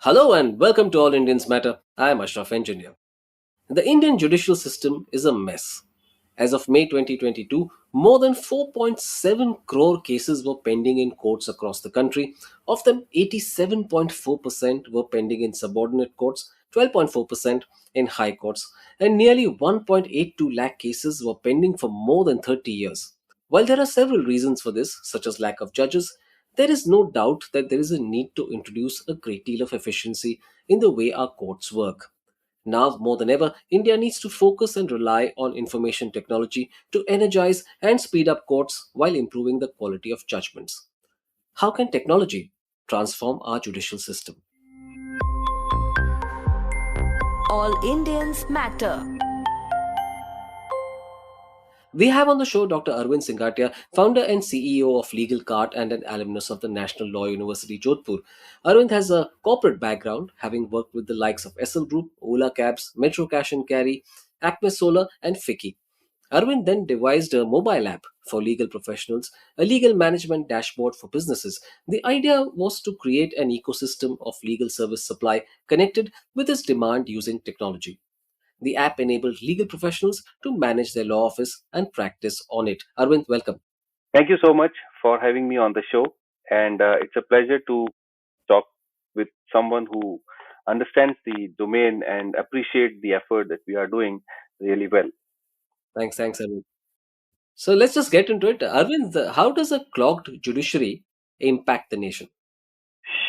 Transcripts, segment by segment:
Hello and welcome to All Indians Matter. I am Ashraf Engineer. The Indian judicial system is a mess. As of May 2022, more than 4.7 crore cases were pending in courts across the country. Of them, 87.4% were pending in subordinate courts, 12.4% in high courts, and nearly 1.82 lakh cases were pending for more than 30 years. While there are several reasons for this, such as lack of judges, there is no doubt that there is a need to introduce a great deal of efficiency in the way our courts work. Now more than ever, India needs to focus and rely on information technology to energize and speed up courts while improving the quality of judgments. How can technology transform our judicial system? All Indians matter. We have on the show Dr. Arvind Singhatiya, founder and CEO of LegalKart and an alumnus of the National Law University, Jodhpur. Arvind has a corporate background, having worked with the likes of SL Group, Ola Cabs, Metro Cash and Carry, Acme Solar, and Fiki. Arvind then devised a mobile app for legal professionals, a legal management dashboard for businesses. The idea was to create an ecosystem of legal service supply connected with its demand using technology. The app enabled legal professionals to manage their law office and practice on it. Arvind, welcome. Thank you so much for having me on the show. And it's a pleasure to talk with someone who understands the domain and appreciate the effort that we are doing really well. Thanks, Arvind. So let's just get into it. Arvind, how does a clogged judiciary impact the nation?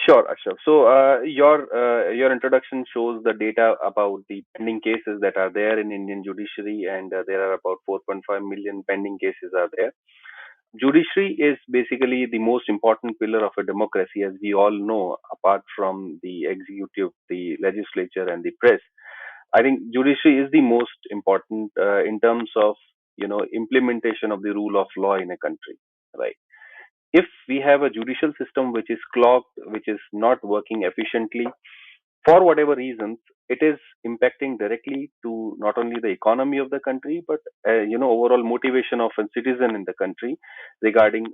Sure, Ashraf. So your introduction shows the data about the pending cases that are there in Indian judiciary, and there are about 4.5 million pending cases are there. Judiciary is basically the most important pillar of a democracy, as we all know, apart from the executive, the legislature, and the press. I think judiciary is the most important in terms of implementation of the rule of law in a country, right? If we have a judicial system which is clogged, which is not working efficiently, for whatever reasons, it is impacting directly to not only the economy of the country, but overall motivation of a citizen in the country regarding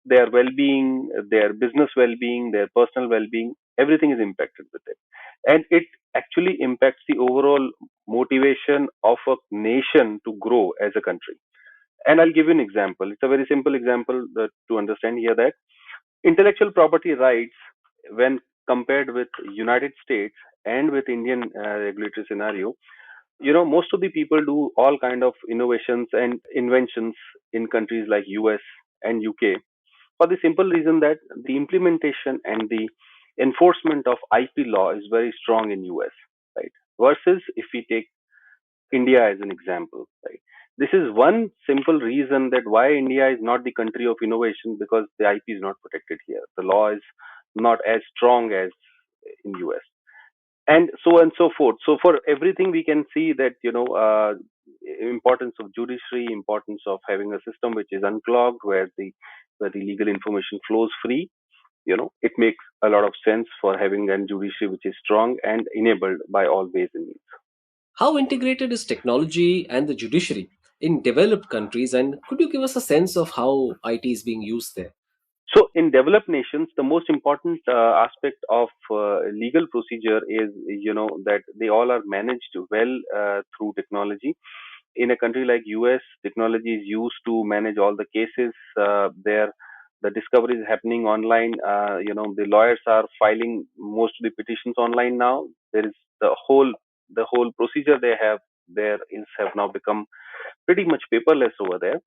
their well-being, their business well-being, their personal well-being. Everything is impacted with it, and it actually impacts the overall motivation of a nation to grow as a country. And I'll give you an example. It's a very simple example to understand here that intellectual property rights, when compared with United States and with Indian regulatory scenario, most of the people do all kind of innovations and inventions in countries like US and UK for the simple reason that the implementation and the enforcement of IP law is very strong in US, right? Versus if we take India as an example, right? This is one simple reason that why India is not the country of innovation, because the IP is not protected here. The law is not as strong as in US, and so on and so forth. So for everything we can see that importance of judiciary, importance of having a system which is unclogged, where the legal information flows free. It makes a lot of sense for having a judiciary which is strong and enabled by all ways and means. How integrated is technology and the judiciary in developed countries? And could you give us a sense of how IT is being used there? So, in developed nations, the most important aspect of legal procedure is, that they all are managed well through technology. In a country like US, technology is used to manage all the cases. There, the discovery is happening online. The lawyers are filing most of the petitions online now. There is the whole procedure they have there is have now become pretty much paperless over there.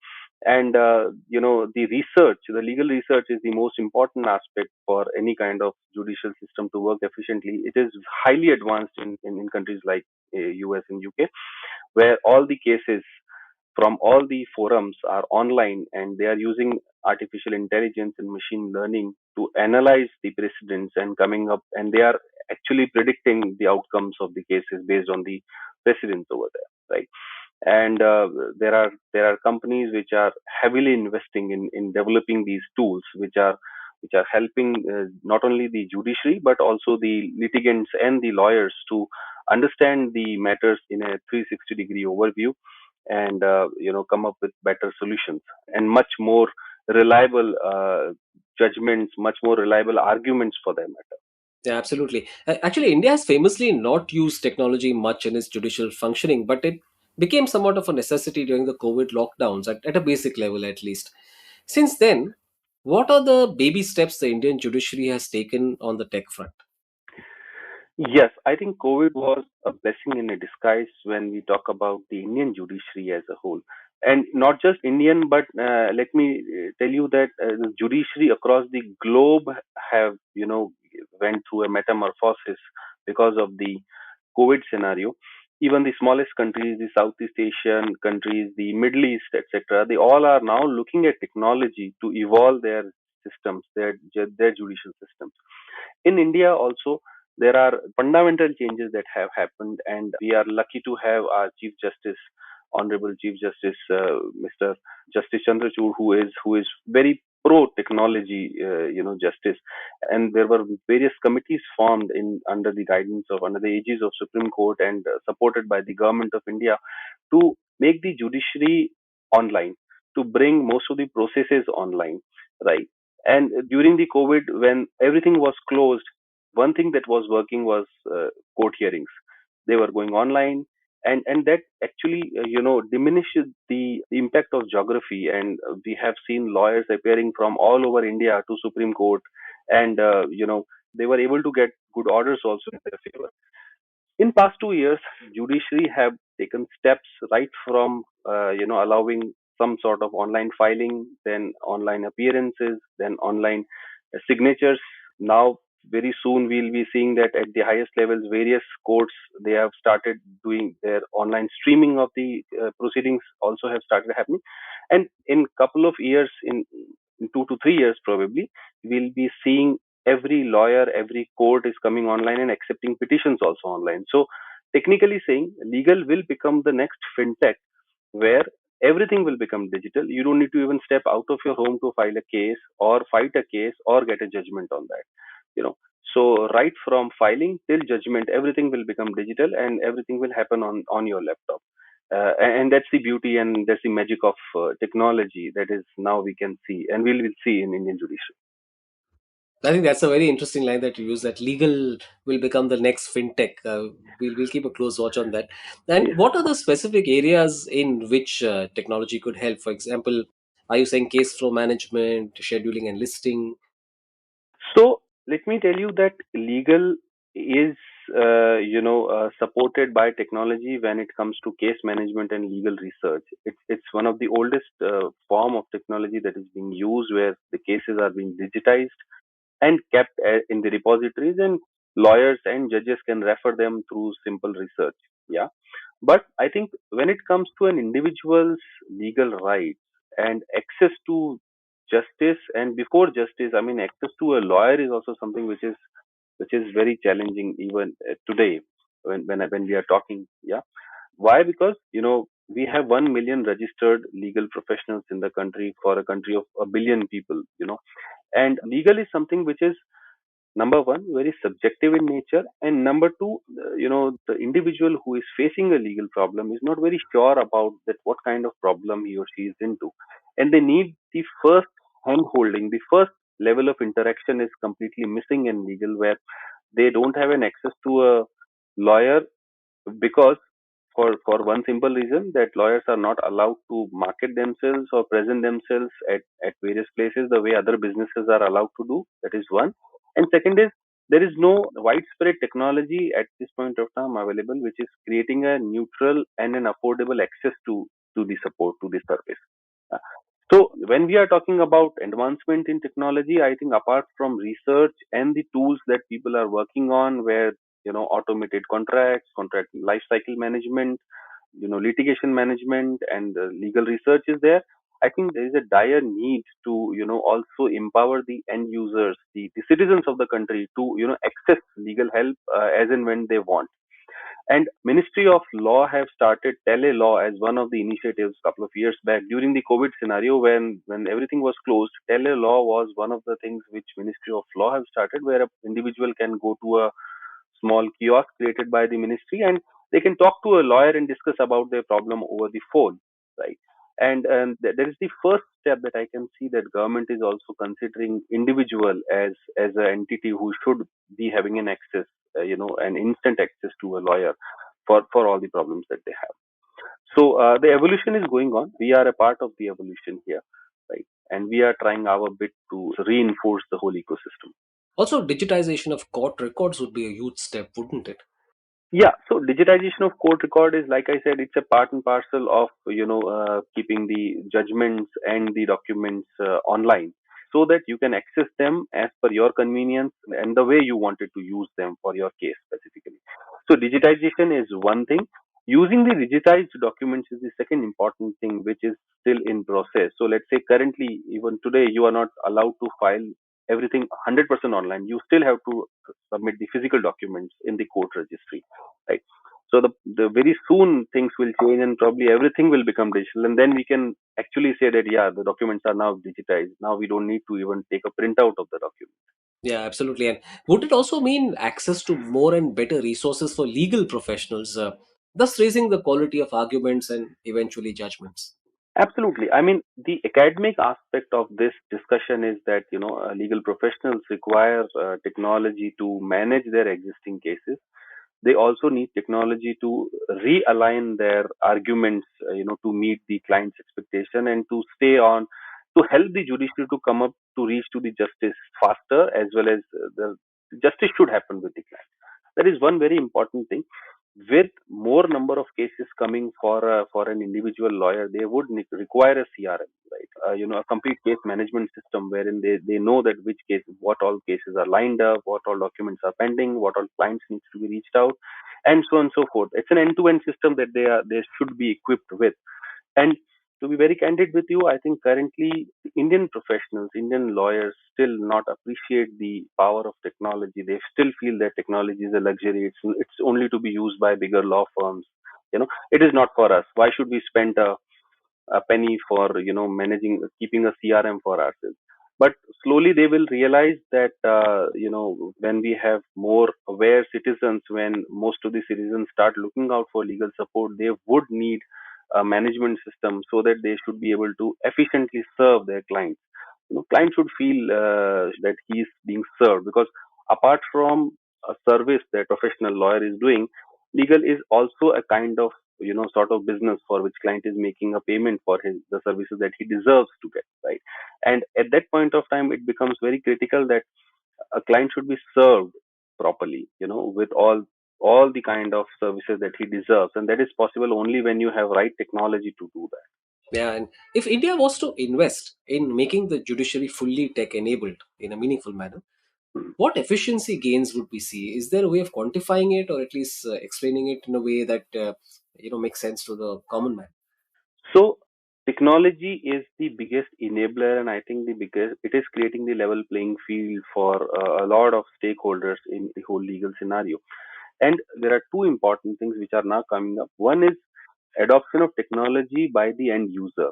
And the research, the legal research, is the most important aspect for any kind of judicial system to work efficiently. It is highly advanced in countries like US and UK, where all the cases from all the forums are online, and they are using artificial intelligence and machine learning to analyze the precedents and coming up, and they are actually predicting the outcomes of the cases based on the precedents over there, right? And there are companies which are heavily investing in developing these tools, which are helping not only the judiciary but also the litigants and the lawyers to understand the matters in a 360-degree overview, and come up with better solutions and much more reliable judgments, much more reliable arguments for that matter. Yeah, absolutely. Actually, India has famously not used technology much in its judicial functioning, but it became somewhat of a necessity during the COVID lockdowns, at a basic level at least. Since then, what are the baby steps the Indian judiciary has taken on the tech front? Yes, I think COVID was a blessing in a disguise when we talk about the Indian judiciary as a whole. And not just Indian, but let me tell you that the judiciary across the globe have, went through a metamorphosis because of the COVID scenario. Even the smallest countries, the Southeast Asian countries, the Middle East, etc., they all are now looking at technology to evolve their systems, their judicial systems. In India also, there are fundamental changes that have happened, and we are lucky to have our Chief Justice, Honorable Chief Justice, Mr. Justice Chandrachud, who is very pro technology, justice. And there were various committees formed in under the aegis of Supreme Court and supported by the government of India to make the judiciary online, to bring most of the processes online, right? And during the COVID, when everything was closed, one thing that was working was court hearings. They were going online, and that actually, diminishes the impact of geography. And we have seen lawyers appearing from all over India to Supreme Court, and they were able to get good orders also in their favor. In past 2 years, judiciary have taken steps right from allowing some sort of online filing, then online appearances, then online signatures. Now, very soon we'll be seeing that at the highest levels, various courts, they have started doing their online streaming of the proceedings also have started happening. And in couple of years, in 2 to 3 years probably, we'll be seeing every lawyer, every court is coming online and accepting petitions also online. So technically saying, legal will become the next fintech, where everything will become digital. You don't need to even step out of your home to file a case or fight a case or get a judgment on that. You know, so right from filing till judgment, everything will become digital and everything will happen on your laptop. And that's the beauty and that's the magic of technology that is now we can see and we will see in Indian judiciary. I think that's a very interesting line that you use, that legal will become the next fintech. We'll keep a close watch on that. And Yeah. what are the specific areas in which technology could help? For example, are you saying case flow management, scheduling and listing? So let me tell you that legal is, supported by technology when it comes to case management and legal research. It's one of the oldest form of technology that is being used, where the cases are being digitized and kept in the repositories, and lawyers and judges can refer them through simple research. Yeah, but I think when it comes to an individual's legal rights and access to justice, and before justice, I mean access to a lawyer is also something which is very challenging even today when we are talking. Yeah, why? Because we have 1 million registered legal professionals in the country for a country of a billion people. And legal is something which is, number one, very subjective in nature, and number two, the individual who is facing a legal problem is not very sure about that what kind of problem he or she is into, and they need the first hand holding. The first level of interaction is completely missing in legal, where they don't have an access to a lawyer, because for one simple reason, that lawyers are not allowed to market themselves or present themselves at various places the way other businesses are allowed to do. That is one. And second is, there is no widespread technology at this point of time available which is creating a neutral and an affordable access to the support, to the service. Uh, so when we are talking about advancement in technology, I think apart from research and the tools that people are working on, where automated contracts, contract life cycle management, litigation management, and legal research is there, I think there is a dire need to also empower the end users, the citizens of the country, to access legal help as and when they want. And Ministry of Law have started tele-law as one of the initiatives couple of years back during the COVID scenario, when everything was closed. Tele-law was one of the things which Ministry of Law have started, where an individual can go to a small kiosk created by the ministry, and they can talk to a lawyer and discuss about their problem over the phone, right? And there is the first step that I can see that government is also considering individual as an entity who should be having an access, an instant access to a lawyer for all the problems that they have. So the evolution is going on. We are a part of the evolution here, right? And we are trying our bit to reinforce the whole ecosystem. Also, digitization of court records would be a huge step, wouldn't it? Yeah, so digitization of court record is, like I said, it's a part and parcel of keeping the judgments and the documents online, so that you can access them as per your convenience and the way you wanted to use them for your case specifically. So digitization is one thing. Using the digitized documents is the second important thing, which is still in process. So let's say currently, even today, you are not allowed to file everything 100% online. You still have to submit the physical documents in the court registry, right? So the very soon things will change and probably everything will become digital, and then we can actually say that yeah, the documents are now digitized. Now we don't need to even take a printout of the document. Yeah, absolutely. And would it also mean access to more and better resources for legal professionals, thus raising the quality of arguments and eventually judgments? Absolutely. I mean, the academic aspect of this discussion is that legal professionals require technology to manage their existing cases. They also need technology to realign their arguments, to meet the client's expectation and to stay on, to help the judiciary to come up to reach to the justice faster, as well as the justice should happen with the client. That is one very important thing. With more number of cases coming for an individual lawyer, they would require a CRM, right? A complete case management system wherein they know that which case, what all cases are lined up, what all documents are pending, what all clients needs to be reached out, and so on and so forth. It's an end-to-end system that they should be equipped with. And to be very candid with you, I think currently Indian professionals, Indian lawyers still not appreciate the power of technology. They still feel that technology is a luxury. It's only to be used by bigger law firms. It is not for us. Why should we spend a penny for managing, keeping a CRM for ourselves? But slowly they will realize that when we have more aware citizens, when most of the citizens start looking out for legal support, they would need a management system so that they should be able to efficiently serve their clients. Client should feel that he is being served, because apart from a service that professional lawyer is doing, legal is also a kind of sort of business for which client is making a payment for the services that he deserves to get, right? And at that point of time, it becomes very critical that a client should be served properly, with all the kind of services that he deserves, and that is possible only when you have right technology to do that. Yeah, and if India was to invest in making the judiciary fully tech enabled in a meaningful manner, Hmm. what efficiency gains would we see? Is there a way of quantifying it, or at least explaining it in a way that makes sense to the common man? So technology is the biggest enabler, and I think the biggest, it is creating the level playing field for a lot of stakeholders in the whole legal scenario. And there are two important things which are now coming up. One is adoption of technology by the end user,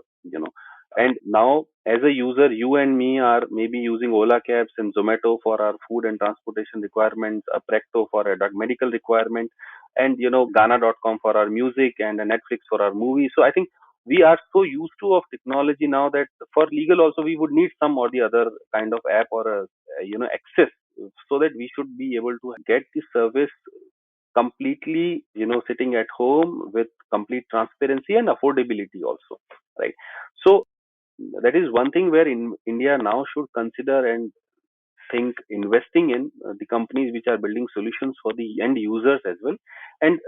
and now as a user, you and me are maybe using Ola cabs and Zomato for our food and transportation requirements, a Precto for a medical requirement, and Ghana.com for our music, and a Netflix for our movies. So I think we are so used to of technology now that for legal also we would need some or the other kind of app or a access, so that we should be able to get the service completely, sitting at home with complete transparency and affordability also, right? So that is one thing where in India now should consider and think investing in the companies which are building solutions for the end users as well. And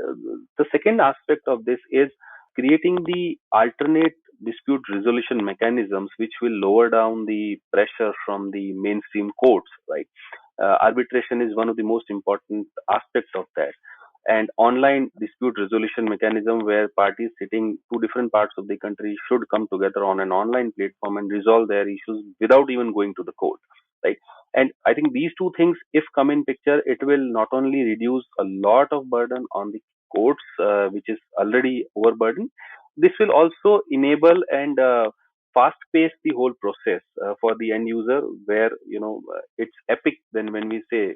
the second aspect of this is creating the alternate dispute resolution mechanisms which will lower down the pressure from the mainstream courts, right? Arbitration is one of the most important aspects of that, and online dispute resolution mechanism where parties sitting two different parts of the country should come together on an online platform and resolve their issues without even going to the court, right? And I think these two things, if come in picture, it will not only reduce a lot of burden on the courts, which is already overburdened. This will also enable and fast pace the whole process for the end user, where it's epic then when we say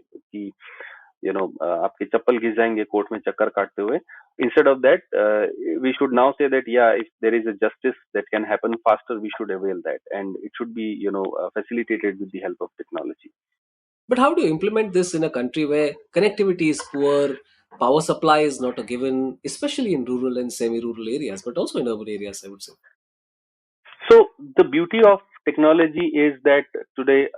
आपके चप्पल घिस जाएंगे court में चक्कर काटते हुए. Instead of that, we should now say that yeah, if there is a justice that can happen faster, we should avail that, and it should be facilitated with the help of technology. But how do you implement this in a country where connectivity is poor, power supply is not a given, especially in rural and semi-rural areas, but also in urban areas, I would say. So the beauty of technology is that today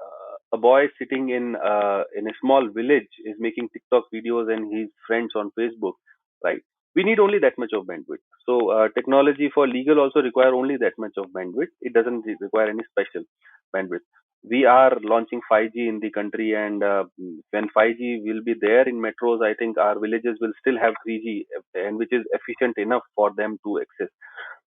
a boy sitting in a small village is making TikTok videos and his friends on Facebook, right? We need only that much of bandwidth. So technology for legal also require only that much of bandwidth. It doesn't require any special bandwidth. We are launching 5G in the country, and when 5G will be there in metros, I think our villages will still have 3G, and which is efficient enough for them to access.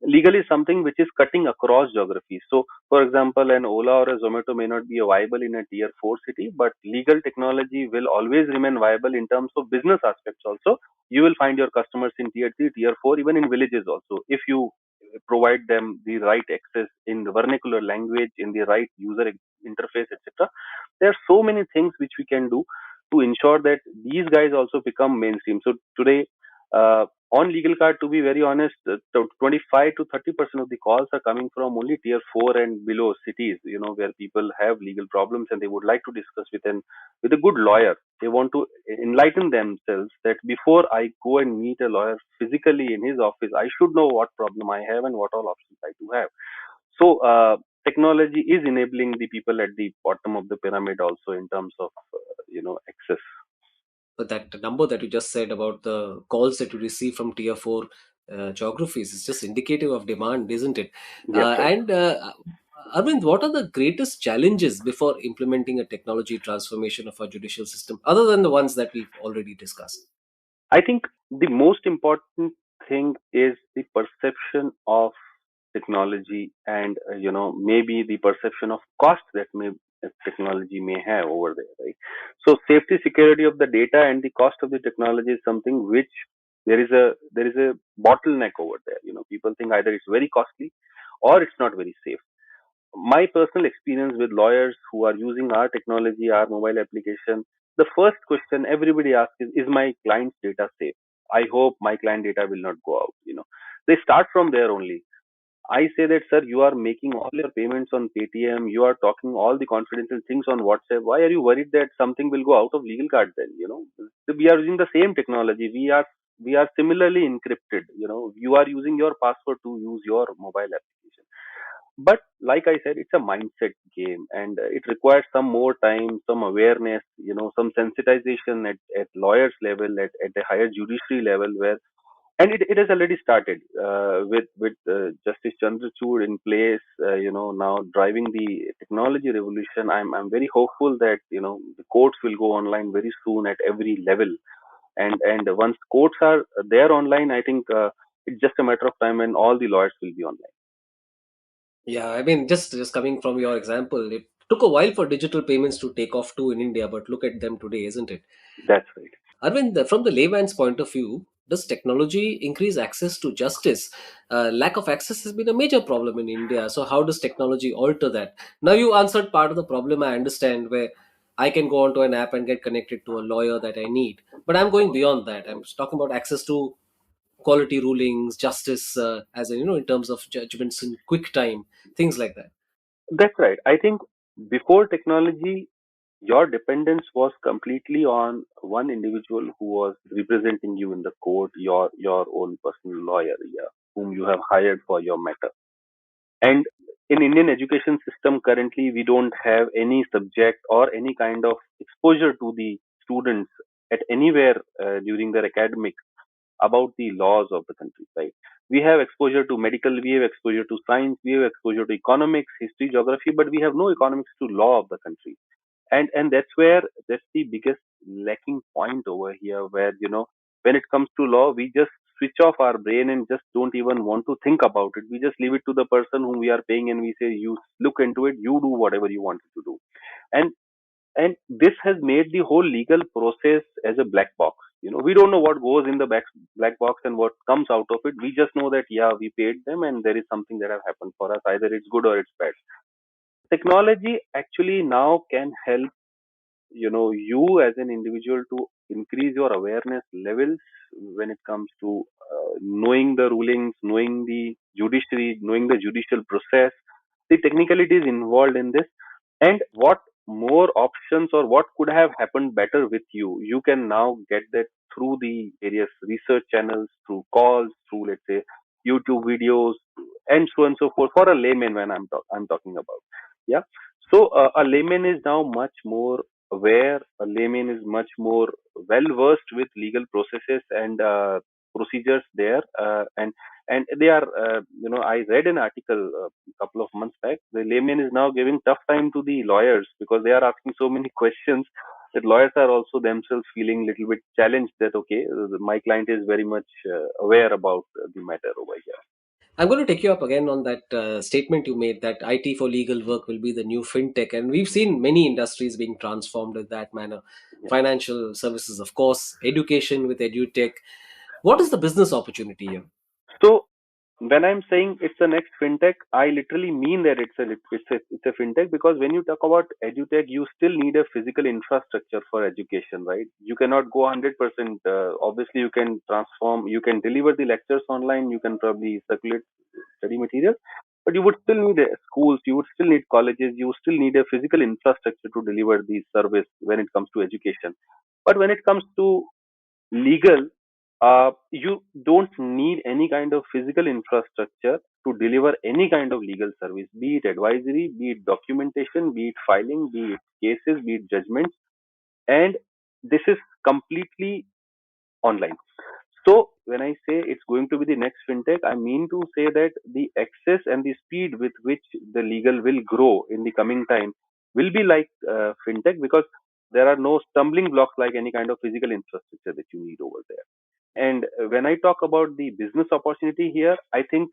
Legal is something which is cutting across geographies. So, for example, an Ola or a Zomato may not be viable in a tier 4 city, but legal technology will always remain viable in terms of business aspects also. You will find your customers in tier 3, tier 4, even in villages also, if you provide them the right access in the vernacular language, in the right user interface, etc. There are so many things which we can do to ensure that these guys also become mainstream. So today, on LegalKart, to be very honest, 25 to 30% of the calls are coming from only tier 4 and below cities, where people have legal problems and they would like to discuss with a good lawyer. They want to enlighten themselves that before I go and meet a lawyer physically in his office, I should know what problem I have and what all options I do have. So technology is enabling the people at the bottom of the pyramid also in terms of access. But that number that you just said about the calls that you receive from tier 4 geographies is just indicative of demand, isn't it? Yes, right. And Arvind, what are the greatest challenges before implementing a technology transformation of our judicial system, other than the ones that we've already discussed? I think the most important thing is the perception of technology, and maybe the perception of cost that may technology may have over there, right? So safety, security of the data and the cost of the technology is something which there is a bottleneck over there. People think either it's very costly or it's not very safe. My personal experience with lawyers who are using our technology, our mobile application, the first question everybody asks is my client's data safe? I hope my client data will not go out. They start from there only. I say that, sir, you are making all your payments on Paytm, you are talking all the confidential things on WhatsApp. Why are you worried that something will go out of legal card then? We are using the same technology. We are similarly encrypted. You are using your password to use your mobile application. But like I said, it's a mindset game, and it requires some more time, some awareness, some sensitization at lawyers level, at a higher judiciary level, where and it has already started with Justice Chandrachud in place, now driving the technology revolution. I'm very hopeful that the courts will go online very soon at every level, and once courts are there online, I think it's just a matter of time when all the lawyers will be online. Yeah, I mean, just coming from your example, it took a while for digital payments to take off too in India, but look at them today, isn't it? That's right. Arvind, from the layman's point of view, does technology increase access to justice? Lack of access has been a major problem in India. So, how does technology alter that? Now, you answered part of the problem, I understand, where I can go onto an app and get connected to a lawyer that I need. But I'm going beyond that. I'm talking about access to quality rulings, justice, as in, in terms of judgments in quick time, things like that. That's right. I think before technology, your dependence was completely on one individual who was representing you in the court, your own personal lawyer, yeah, whom you have hired for your matter. And in Indian education system currently, we don't have any subject or any kind of exposure to the students at anywhere during their academic about the laws of the country, right? We have exposure to medical, we have exposure to science, we have exposure to economics, history, geography, but we have no economics to law of the country. And that's the biggest lacking point over here, where when it comes to law, we just switch off our brain and just don't even want to think about it. We just leave it to the person whom we are paying, and we say, you look into it, you do whatever you want to do. And and this has made the whole legal process as a black box. We don't know what goes in the black box and what comes out of it. We just know that yeah, we paid them and there is something that have happened for us, either it's good or it's bad. Technology actually now can help you as an individual to increase your awareness levels when it comes to knowing the rulings, knowing the judiciary, knowing the judicial process, the technicalities involved in this, and what more options or what could have happened better with you. You can now get that through the various research channels, through calls, through, let's say, YouTube videos, and so on and so forth. For a layman, when I'm talking about, yeah. So a layman is now much more aware. A layman is much more well versed with legal processes and procedures there, and they are, I read an article a couple of months back. The layman is now giving tough time to the lawyers because they are asking so many questions that lawyers are also themselves feeling a little bit challenged that, okay, my client is very much aware about the matter over here. I'm going to take you up again on that statement you made that IT for legal work will be the new fintech. And we've seen many industries being transformed in that manner. Yeah. Financial services, of course, education with edutech. What is the business opportunity here? So when I'm saying it's the next fintech, I literally mean that it's a fintech, because when you talk about edutech, you still need a physical infrastructure for education, right? You cannot go 100%. Obviously, you can transform, you can deliver the lectures online, you can probably circulate study material, but you would still need schools, you would still need colleges, you would still need a physical infrastructure to deliver the service when it comes to education. But when it comes to legal, you don't need any kind of physical infrastructure to deliver any kind of legal service, be it advisory, be it documentation, be it filing, be it cases, be it judgments, and this is completely online. So when I say it's going to be the next fintech, I mean to say that the access and the speed with which the legal will grow in the coming time will be like fintech, because there are no stumbling blocks like any kind of physical infrastructure that you need over there. And when I talk about the business opportunity here, I think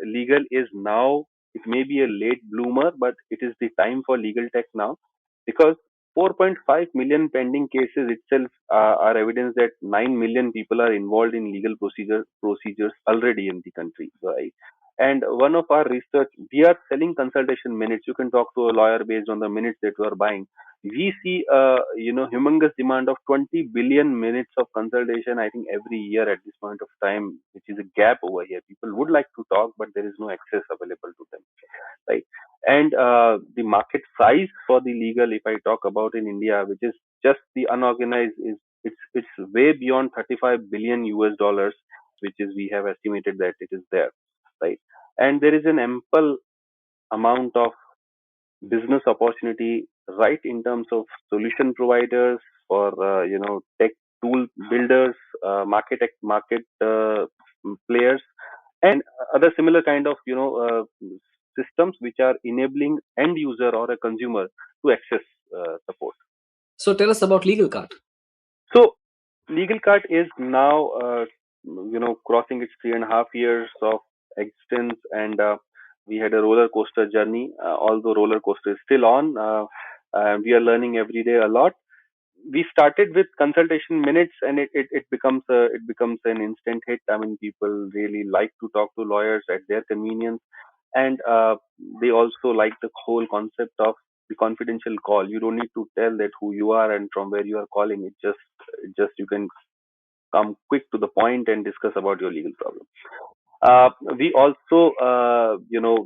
legal is now, it may be a late bloomer, but it is the time for legal tech now, because 4.5 million pending cases itself are evidence that 9 million people are involved in legal procedures already in the country, right? And one of our research, we are selling consultation minutes. You can talk to a lawyer based on the minutes that you are buying. We see a humongous demand of 20 billion minutes of consultation, I think, every year at this point of time, which is a gap over here. People would like to talk, but there is no access available to them, right? And the market size for the legal, if I talk about in India, which is just the unorganized, is it's way beyond 35 billion US dollars, which is, we have estimated that it is there, right? And there is an ample amount of business opportunity, right, in terms of solution providers for tech tool builders, market players, and other similar kind of systems which are enabling end user or a consumer to access support. So tell us about LegalKart. So LegalKart is now, crossing its 3.5 years of existence, and we had a roller coaster journey. Although roller coaster is still on, we are learning every day a lot. We started with consultation minutes, and it becomes an instant hit. I mean, people really like to talk to lawyers at their convenience, and they also like the whole concept of the confidential call. You don't need to tell that who you are and from where you are calling. It just you can come quick to the point and discuss about your legal problem. We also,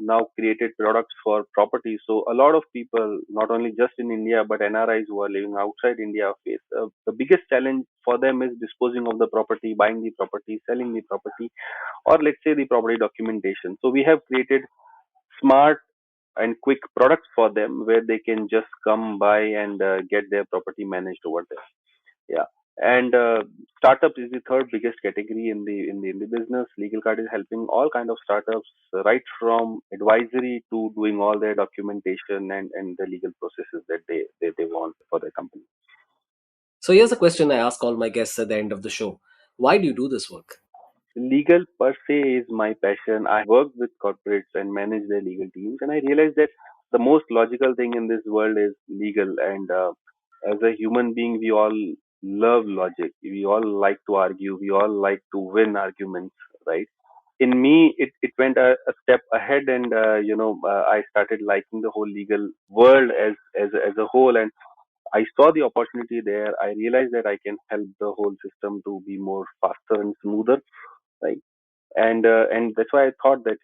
now created products for property. So a lot of people, not only just in India, but NRIs who are living outside India, face the biggest challenge for them is disposing of the property, buying the property, selling the property, or let's say the property documentation. So we have created smart and quick products for them where they can just come by and get their property managed over there. Yeah. And startups is the third biggest category in the business. Legal card is helping all kind of startups, right from advisory to doing all their documentation and the legal processes that they want for their company. So here's a question I ask all my guests at the end of the show. Why do you do this work? Legal per se is my passion. I work with corporates and manage their legal teams, and I realize that the most logical thing in this world is legal. And as a human being, we all love logic. We all like to argue. We all like to win arguments, right? In me, it went a step ahead, and I started liking the whole legal world as a whole, and I saw the opportunity there. I realized that I can help the whole system to be more faster and smoother, right? And that's why I thought that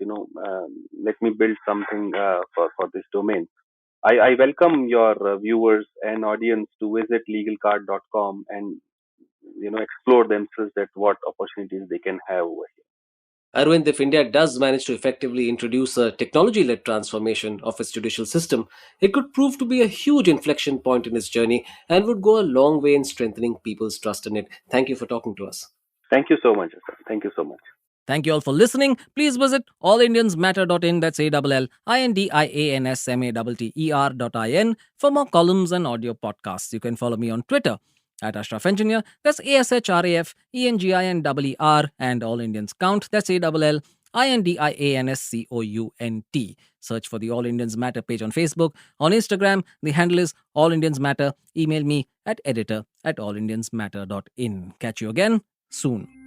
let me build something for this domain. I welcome your viewers and audience to visit legalkart.com and explore themselves that what opportunities they can have over here. Arvind, if India does manage to effectively introduce a technology led transformation of its judicial system, it could prove to be a huge inflection point in its journey and would go a long way in strengthening people's trust in it. Thank you for talking to us. Thank you so much, sir. Thank you so much. Thank you all for listening. Please visit allindiansmatter.in, that's ALLINDIANSMATTER.in for more columns and audio podcasts. You can follow me on Twitter at Ashraf Engineer, that's ASHRAFENGINEER, and All Indians Count, that's ALLINDIANSCOUNT. Search for the All Indians Matter page on Facebook. On Instagram, the handle is All Indians Matter. Email me at editor@allindiansmatter.in. Catch you again soon.